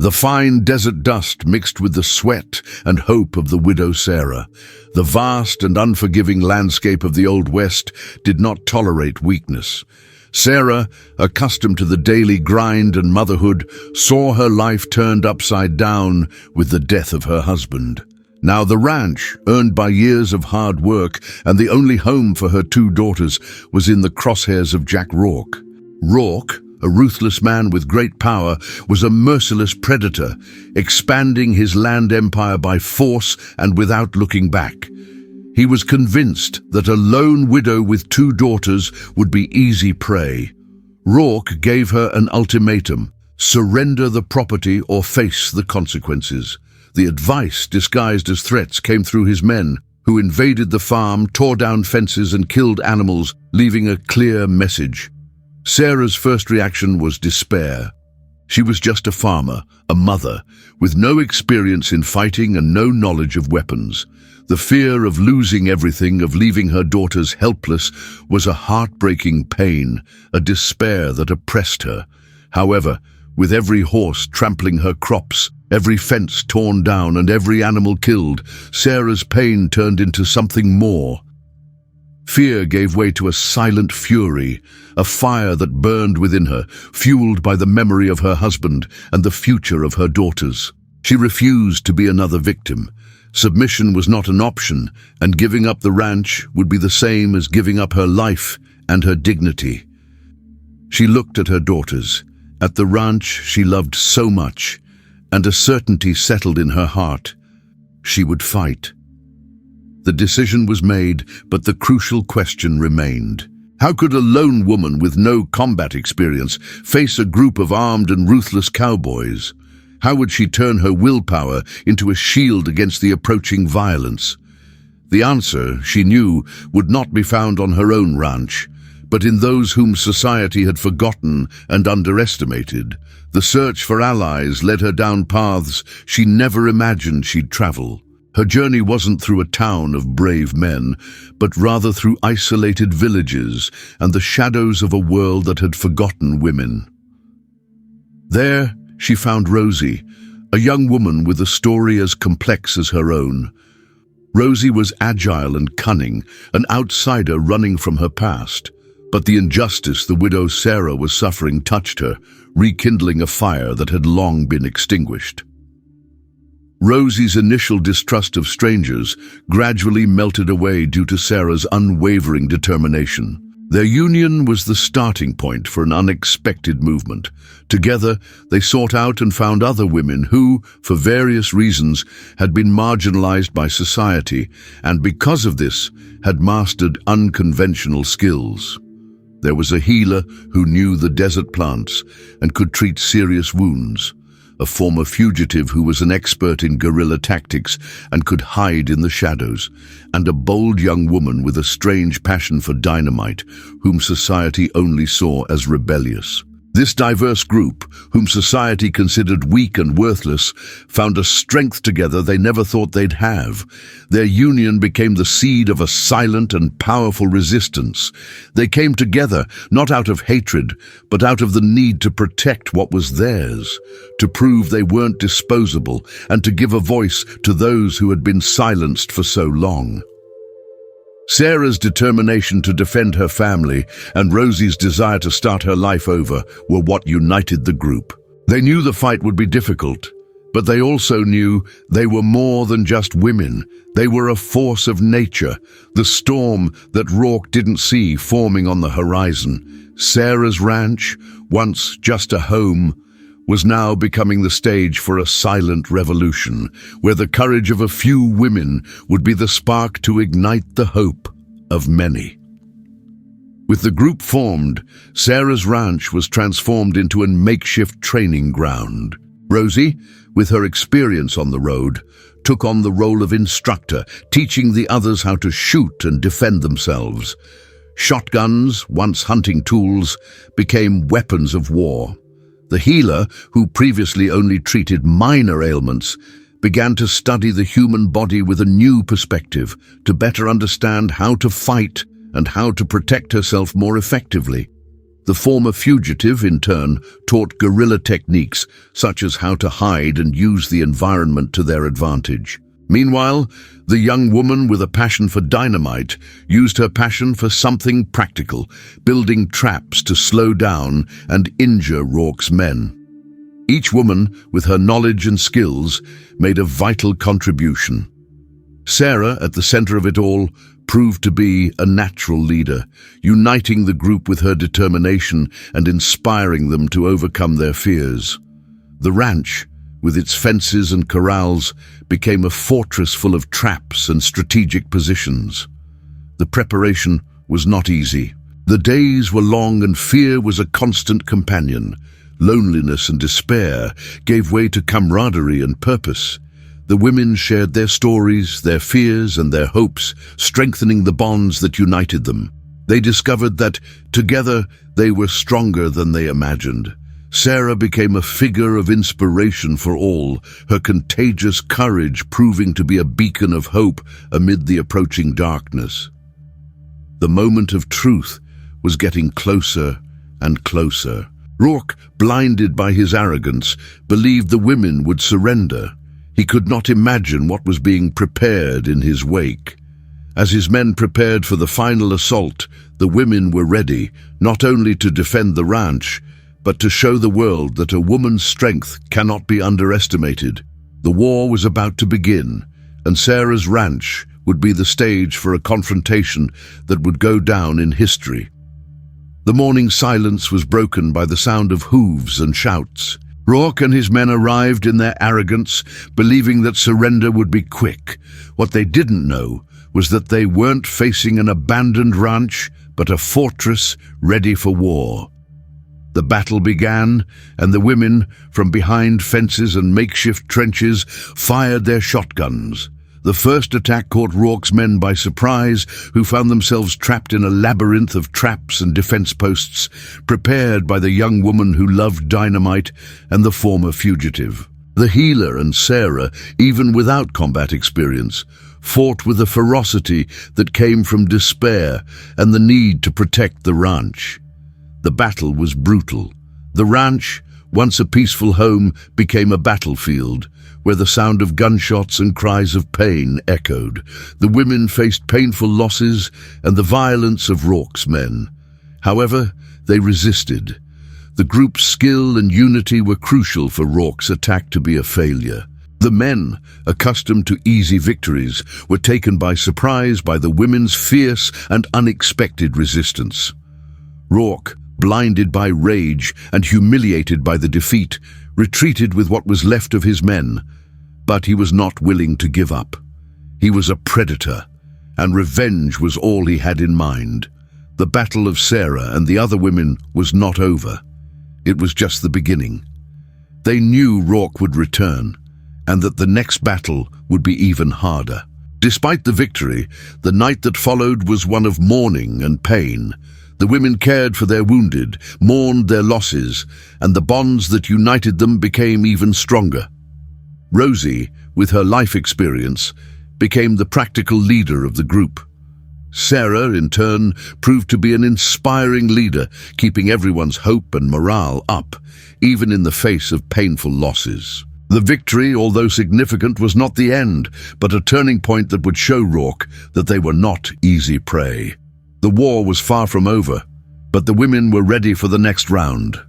The fine desert dust mixed with the sweat and hope of the widow Sarah. The vast and unforgiving landscape of the Old West did not tolerate weakness. Sarah, accustomed to the daily grind and motherhood, saw her life turned upside down with the death of her husband. Now the ranch, earned by years of hard work and the only home for her two daughters, was in the crosshairs of Jack Rourke. Rourke, a ruthless man with great power, was a merciless predator, expanding his land empire by force and without looking back. He was convinced that a lone widow with two daughters would be easy prey. Rourke gave her an ultimatum: surrender the property or face the consequences. The advice, disguised as threats, came through his men, who invaded the farm, tore down fences and killed animals, leaving a clear message. Sarah's first reaction was despair. She was just a farmer, a mother, with no experience in fighting and no knowledge of weapons. The fear of losing everything, of leaving her daughters helpless, was a heartbreaking pain, a despair that oppressed her. However, with every horse trampling her crops, every fence torn down and every animal killed, Sarah's pain turned into something more. Fear gave way to a silent fury, a fire that burned within her, fueled by the memory of her husband and the future of her daughters. She refused to be another victim. Submission was not an option, and giving up the ranch would be the same as giving up her life and her dignity. She looked at her daughters, at the ranch she loved so much, and a certainty settled in her heart. She would fight. The decision was made, but the crucial question remained. How could a lone woman with no combat experience face a group of armed and ruthless cowboys? How would she turn her willpower into a shield against the approaching violence? The answer, she knew, would not be found on her own ranch, but in those whom society had forgotten and underestimated. The search for allies led her down paths she never imagined she'd travel. Her journey wasn't through a town of brave men, but rather through isolated villages and the shadows of a world that had forgotten women. There, she found Rosie, a young woman with a story as complex as her own. Rosie was agile and cunning, an outsider running from her past. But the injustice the widow Sarah was suffering touched her, rekindling a fire that had long been extinguished. Rosie's initial distrust of strangers gradually melted away due to Sarah's unwavering determination. Their union was the starting point for an unexpected movement. Together, they sought out and found other women who, for various reasons, had been marginalized by society, and because of this, had mastered unconventional skills. There was a healer who knew the desert plants and could treat serious wounds, a former fugitive who was an expert in guerrilla tactics and could hide in the shadows, and a bold young woman with a strange passion for dynamite, whom society only saw as rebellious. This diverse group, whom society considered weak and worthless, found a strength together they never thought they'd have. Their union became the seed of a silent and powerful resistance. They came together not out of hatred, but out of the need to protect what was theirs, to prove they weren't disposable, and to give a voice to those who had been silenced for so long. Sarah's determination to defend her family and Rosie's desire to start her life over were what united the group. They knew the fight would be difficult, but they also knew they were more than just women. They were a force of nature, the storm that Rourke didn't see forming on the horizon. Sarah's ranch, once just a home, was now becoming the stage for a silent revolution, where the courage of a few women would be the spark to ignite the hope of many. With the group formed, Sarah's ranch was transformed into a makeshift training ground. Rosie, with her experience on the road, took on the role of instructor, teaching the others how to shoot and defend themselves. Shotguns, once hunting tools, became weapons of war. The healer, who previously only treated minor ailments, began to study the human body with a new perspective, to better understand how to fight and how to protect herself more effectively. The former fugitive, in turn, taught guerrilla techniques, such as how to hide and use the environment to their advantage. Meanwhile, the young woman with a passion for dynamite used her passion for something practical, building traps to slow down and injure Rourke's men. Each woman, with her knowledge and skills, made a vital contribution. Sarah, at the center of it all, proved to be a natural leader, uniting the group with her determination and inspiring them to overcome their fears. The ranch, with its fences and corrals, became a fortress full of traps and strategic positions. The preparation was not easy. The days were long and fear was a constant companion. Loneliness and despair gave way to camaraderie and purpose. The women shared their stories, their fears, and their hopes, strengthening the bonds that united them. They discovered that, together, they were stronger than they imagined. Sarah became a figure of inspiration for all, her contagious courage proving to be a beacon of hope amid the approaching darkness. The moment of truth was getting closer and closer. Rourke, blinded by his arrogance, believed the women would surrender. He could not imagine what was being prepared in his wake. As his men prepared for the final assault, the women were ready, not only to defend the ranch, but to show the world that a woman's strength cannot be underestimated. The war was about to begin, and Sarah's ranch would be the stage for a confrontation that would go down in history. The morning silence was broken by the sound of hooves and shouts. Rourke and his men arrived in their arrogance, believing that surrender would be quick. What they didn't know was that they weren't facing an abandoned ranch, but a fortress ready for war. The battle began, and the women, from behind fences and makeshift trenches, fired their shotguns. The first attack caught Rourke's men by surprise, who found themselves trapped in a labyrinth of traps and defense posts, prepared by the young woman who loved dynamite and the former fugitive. The healer and Sarah, even without combat experience, fought with a ferocity that came from despair and the need to protect the ranch. The battle was brutal. The ranch, once a peaceful home, became a battlefield, where the sound of gunshots and cries of pain echoed. The women faced painful losses and the violence of Rourke's men. However, they resisted. The group's skill and unity were crucial for Rourke's attack to be a failure. The men, accustomed to easy victories, were taken by surprise by the women's fierce and unexpected resistance. Rourke, blinded by rage and humiliated by the defeat, retreated with what was left of his men, but he was not willing to give up. He was a predator, and revenge was all he had in mind. The battle of Sarah and the other women was not over. It was just the beginning. They knew Rourke would return, and that the next battle would be even harder. Despite the victory, the night that followed was one of mourning and pain. The women cared for their wounded, mourned their losses, and the bonds that united them became even stronger. Rosie, with her life experience, became the practical leader of the group. Sarah, in turn, proved to be an inspiring leader, keeping everyone's hope and morale up, even in the face of painful losses. The victory, although significant, was not the end, but a turning point that would show Rourke that they were not easy prey. The war was far from over, but the women were ready for the next round.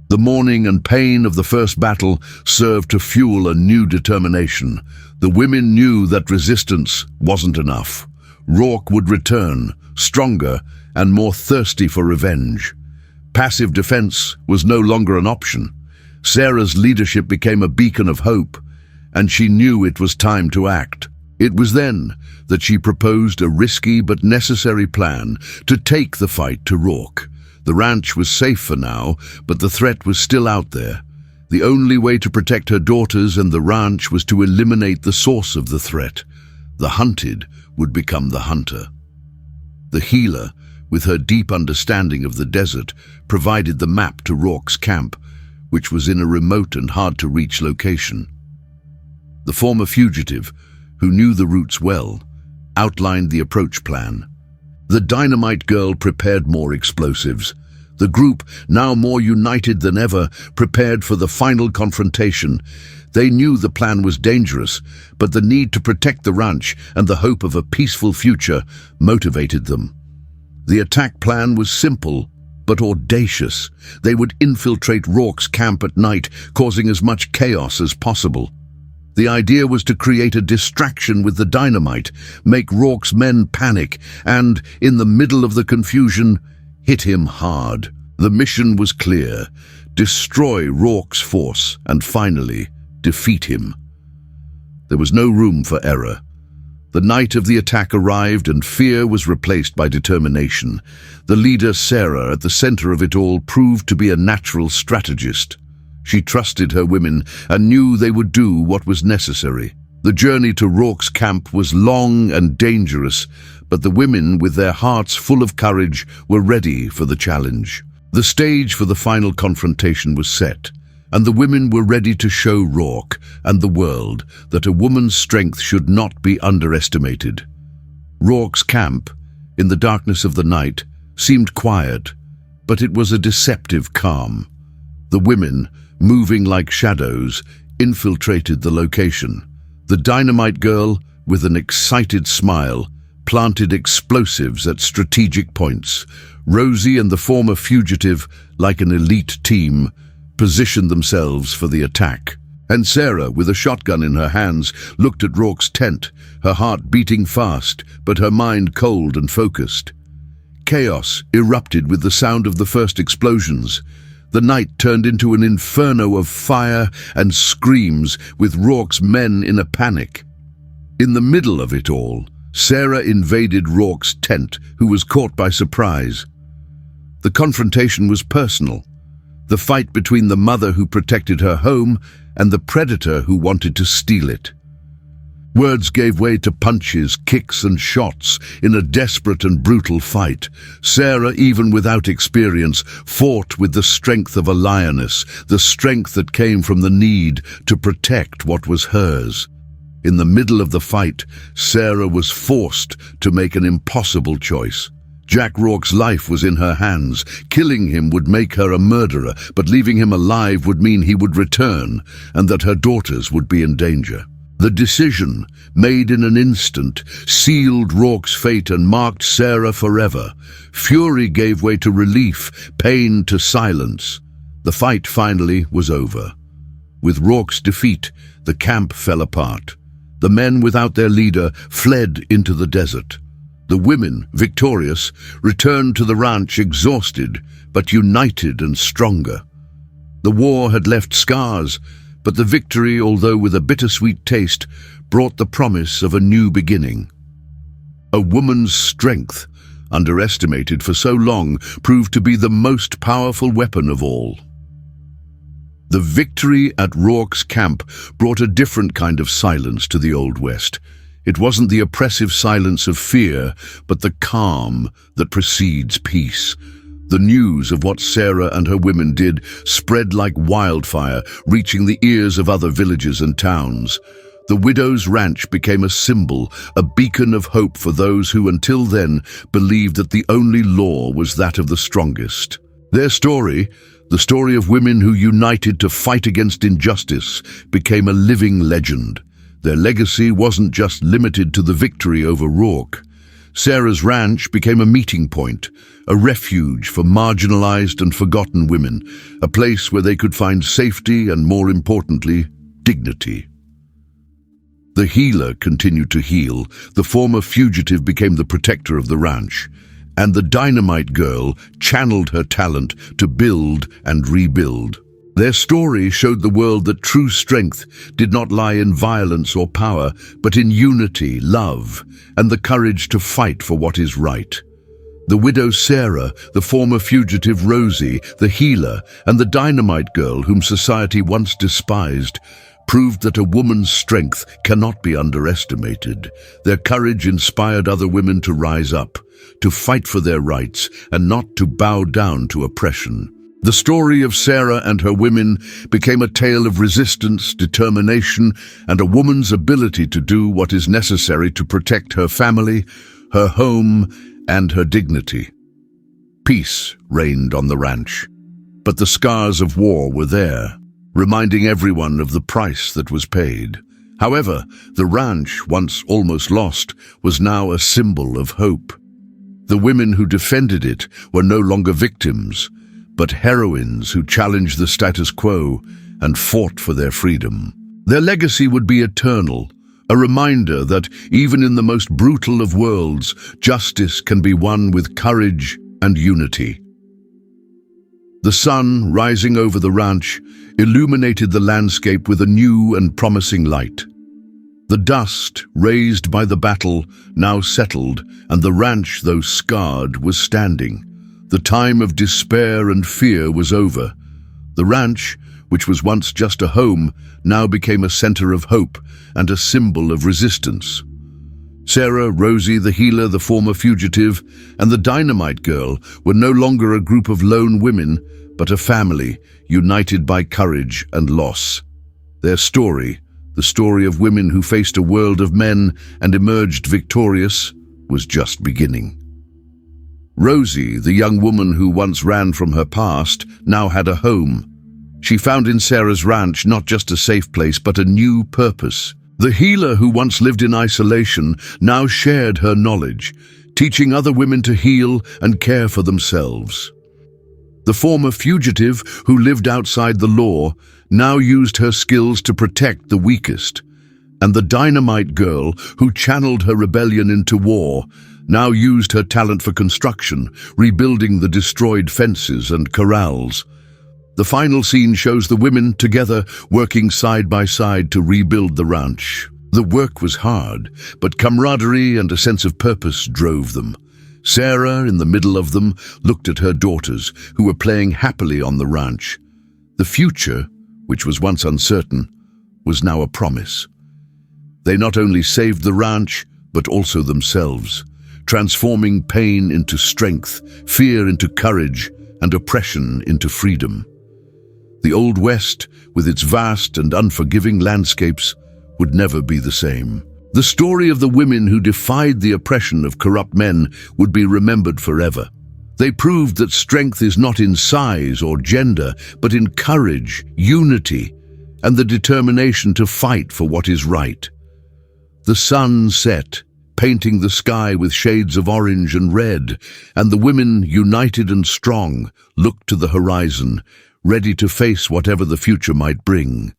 The mourning and pain of the first battle served to fuel a new determination. The women knew that resistance wasn't enough. Rourke would return, stronger and more thirsty for revenge. Passive defense was no longer an option. Sarah's leadership became a beacon of hope, and she knew it was time to act. It was then that she proposed a risky but necessary plan to take the fight to Rourke. The ranch was safe for now, but the threat was still out there. The only way to protect her daughters and the ranch was to eliminate the source of the threat. The hunted would become the hunter. The healer, with her deep understanding of the desert, provided the map to Rourke's camp, which was in a remote and hard-to-reach location. The former fugitive, who knew the routes well, outlined the approach plan. The dynamite girl prepared more explosives. The group, now more united than ever, prepared for the final confrontation. They knew the plan was dangerous, but the need to protect the ranch and the hope of a peaceful future motivated them. The attack plan was simple, but audacious. They would infiltrate Rourke's camp at night, causing as much chaos as possible. The idea was to create a distraction with the dynamite, make Rourke's men panic, and, in the middle of the confusion, hit him hard. The mission was clear: destroy Rourke's force and, finally, defeat him. There was no room for error. The night of the attack arrived and fear was replaced by determination. The leader, Sarah, at the center of it all, proved to be a natural strategist. She trusted her women and knew they would do what was necessary. The journey to Rourke's camp was long and dangerous, but the women, with their hearts full of courage, were ready for the challenge. The stage for the final confrontation was set, and the women were ready to show Rourke and the world that a woman's strength should not be underestimated. Rourke's camp, in the darkness of the night, seemed quiet, but it was a deceptive calm. The women, moving like shadows, infiltrated the location. The dynamite girl, with an excited smile, planted explosives at strategic points. Rosie and the former fugitive, like an elite team, positioned themselves for the attack. And Sarah, with a shotgun in her hands, looked at Rourke's tent, her heart beating fast, but her mind cold and focused. Chaos erupted with the sound of the first explosions. The night turned into an inferno of fire and screams, with Rourke's men in a panic. In the middle of it all, Sarah invaded Rourke's tent, who was caught by surprise. The confrontation was personal. The fight between the mother who protected her home and the predator who wanted to steal it. Words gave way to punches, kicks, and shots in a desperate and brutal fight. Sarah, even without experience, fought with the strength of a lioness, the strength that came from the need to protect what was hers. In the middle of the fight, Sarah was forced to make an impossible choice. Jack Rourke's life was in her hands. Killing him would make her a murderer, but leaving him alive would mean he would return and that her daughters would be in danger. The decision, made in an instant, sealed Rourke's fate and marked Sarah forever. Fury gave way to relief, pain to silence. The fight finally was over. With Rourke's defeat, the camp fell apart. The men without their leader fled into the desert. The women, victorious, returned to the ranch exhausted, but united and stronger. The war had left scars, but the victory, although with a bittersweet taste, brought the promise of a new beginning. A woman's strength, underestimated for so long, proved to be the most powerful weapon of all. The victory at Rourke's camp brought a different kind of silence to the Old West. It wasn't the oppressive silence of fear, but the calm that precedes peace. The news of what Sarah and her women did spread like wildfire, reaching the ears of other villages and towns. The widow's ranch became a symbol, a beacon of hope for those who until then believed that the only law was that of the strongest. Their story, the story of women who united to fight against injustice, became a living legend. Their legacy wasn't just limited to the victory over Rourke. Sarah's ranch became a meeting point, a refuge for marginalized and forgotten women, a place where they could find safety and, more importantly, dignity. The healer continued to heal, the former fugitive became the protector of the ranch, and the dynamite girl channeled her talent to build and rebuild. Their story showed the world that true strength did not lie in violence or power, but in unity, love, and the courage to fight for what is right. The widow Sarah, the former fugitive Rosie, the healer, and the dynamite girl whom society once despised, proved that a woman's strength cannot be underestimated. Their courage inspired other women to rise up, to fight for their rights, and not to bow down to oppression. The story of Sarah and her women became a tale of resistance, determination, and a woman's ability to do what is necessary to protect her family, her home, and her dignity. Peace reigned on the ranch, but the scars of war were there, reminding everyone of the price that was paid. However, the ranch, once almost lost, was now a symbol of hope. The women who defended it were no longer victims, but heroines who challenged the status quo and fought for their freedom. Their legacy would be eternal, a reminder that even in the most brutal of worlds, justice can be won with courage and unity. The sun, rising over the ranch, illuminated the landscape with a new and promising light. The dust, raised by the battle, now settled, and the ranch, though scarred, was standing. The time of despair and fear was over. The ranch, which was once just a home, now became a center of hope and a symbol of resistance. Sarah, Rosie, the healer, the former fugitive, and the dynamite girl were no longer a group of lone women, but a family, united by courage and loss. Their story, the story of women who faced a world of men and emerged victorious, was just beginning. Rosie, the young woman who once ran from her past, now had a home. She found in Sarah's ranch not just a safe place, but a new purpose. The healer who once lived in isolation now shared her knowledge, teaching other women to heal and care for themselves. The former fugitive who lived outside the law now used her skills to protect the weakest. And the dynamite girl who channeled her rebellion into war now used her talent for construction, rebuilding the destroyed fences and corrals. The final scene shows the women together working side by side to rebuild the ranch. The work was hard, but camaraderie and a sense of purpose drove them. Sarah, in the middle of them, looked at her daughters, who were playing happily on the ranch. The future, which was once uncertain, was now a promise. They not only saved the ranch, but also themselves, transforming pain into strength, fear into courage, and oppression into freedom. The Old West, with its vast and unforgiving landscapes, would never be the same. The story of the women who defied the oppression of corrupt men would be remembered forever. They proved that strength is not in size or gender, but in courage, unity, and the determination to fight for what is right. The sun set, painting the sky with shades of orange and red, and the women, united and strong, looked to the horizon, ready to face whatever the future might bring.